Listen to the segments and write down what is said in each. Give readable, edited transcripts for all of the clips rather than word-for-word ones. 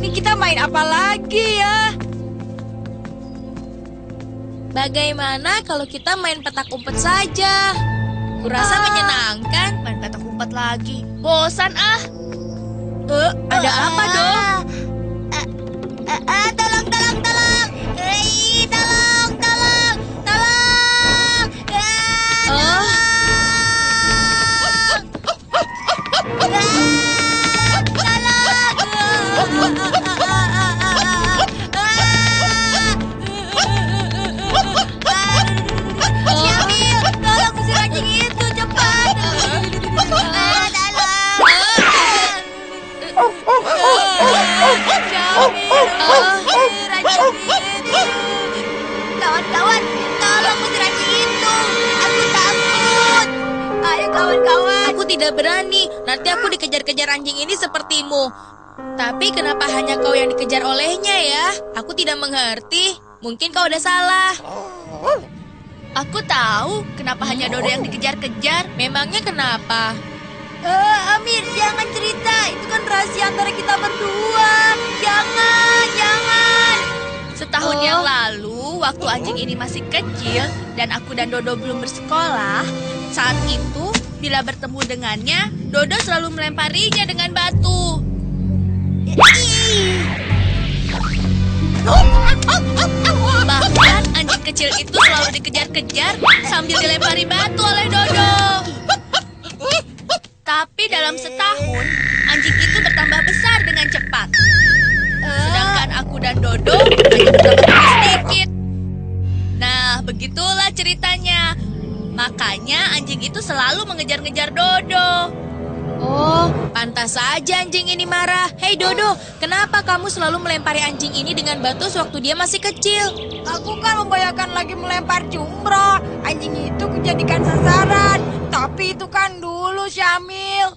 Tapi kita main apa lagi ya? Bagaimana kalau kita main petak umpet saja? Kurasa menyenangkan. Main petak umpet lagi. Bosan ah. Ada apa dong? Tolong, tolong, tolong. Tolong, tolong, tolong. Oh, Syamil, tolong usir anjing itu cepat. Kawan-kawan, tolong usir anjing itu. Aku takut. Ayo kawan-kawan. aku tidak berani. Nanti aku dikejar-kejar anjing ini sepertimu. Tapi kenapa hanya kau yang dikejar olehnya ya? Aku tidak mengerti. Mungkin kau ada salah. Aku tahu kenapa hanya Dodo yang dikejar-kejar. Memangnya kenapa? Amir, jangan cerita. Itu kan rahasia antara kita berdua. Jangan, jangan. Setahun Oh. yang lalu, waktu anjing ini masih kecil dan aku dan Dodo belum bersekolah, saat itu bila bertemu dengannya, Dodo selalu melemparinya dengan batu. Bahkan anjing kecil itu selalu dikejar-kejar sambil dilempari batu oleh Dodo. Tapi dalam setahun, anjing itu bertambah besar dengan cepat. Sedangkan aku dan Dodo hanya bertambah sedikit. Nah, begitulah ceritanya. Makanya anjing itu selalu mengejar-ngejar Dodo. Oh, pantas saja anjing ini marah. Hei Dodo, kenapa kamu selalu melempari anjing ini dengan batu sewaktu dia masih kecil? Aku kan membayangkan lagi melempar jumroh. Anjing itu kujadikan sasaran. Tapi itu kan dulu, Syamil.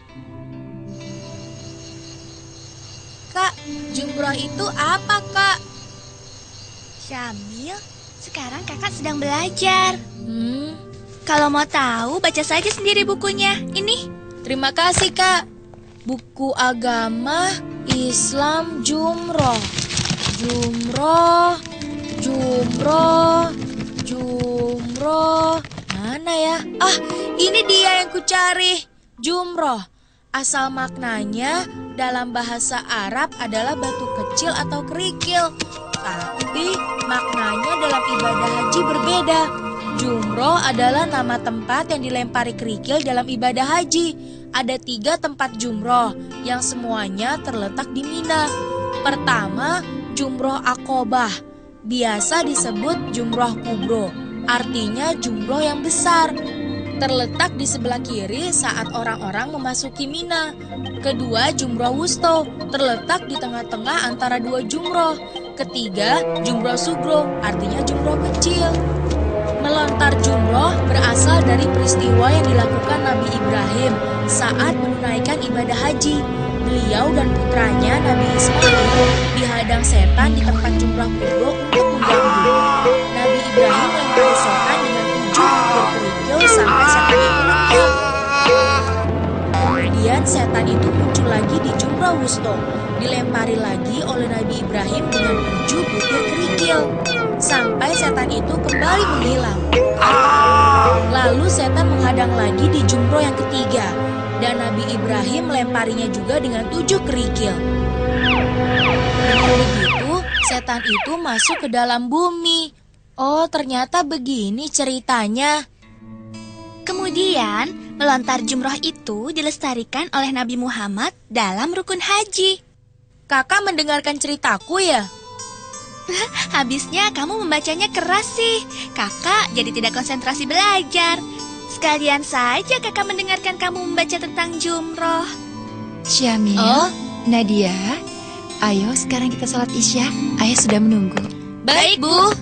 Kak, jumroh itu apa, Kak? Syamil, sekarang kakak sedang belajar. Hmm, Kalau mau tahu, baca saja sendiri bukunya. Ini. terima kasih, Kak. Buku agama Islam jumroh. Jumroh, jumroh, jumroh. Mana ya? Ah, ini dia yang kucari. Jumroh. Asal maknanya dalam bahasa Arab adalah batu kecil atau kerikil. Tapi maknanya dalam ibadah haji berbeda. Jumroh adalah nama tempat yang dilempari kerikil dalam ibadah haji. Ada 3 tempat jumroh yang semuanya terletak di Mina. Pertama, jumroh Aqobah. Biasa disebut jumroh kubro. Artinya jumroh yang besar. Terletak di sebelah kiri saat orang-orang memasuki Mina. Kedua, jumroh wusto. Terletak di tengah-tengah antara 2 jumroh. Ketiga, jumroh sugro. Artinya jumroh kecil. Melontar jumroh berasal dari peristiwa yang dilakukan Nabi Ibrahim saat menunaikan ibadah haji. Beliau dan putranya Nabi Ismail dihadang setan di tempat jumroh kubro untuk mengganggu. Nabi Ibrahim melempari setan dengan 7 butir kerikil sampai setan itu lengkap. Kemudian setan itu muncul lagi di jumroh wusto. Dilempari lagi oleh Nabi Ibrahim dengan 7 butir kerikil. Sampai setan itu kembali menghilang. Lalu setan menghadang lagi di jumroh yang ketiga. Dan Nabi Ibrahim melemparinya juga dengan 7 kerikil. Dengan begitu, setan itu masuk ke dalam bumi. Oh, ternyata begini ceritanya. Kemudian, melontar jumroh itu dilestarikan oleh Nabi Muhammad dalam rukun haji. Kakak mendengarkan ceritaku ya? Habisnya kamu membacanya keras sih. Kakak jadi tidak konsentrasi belajar. Sekalian saja kakak mendengarkan kamu membaca tentang jumroh. Syamil, Oh? Nadia, ayo sekarang kita sholat isya. Ayah sudah menunggu. Baik, Bu.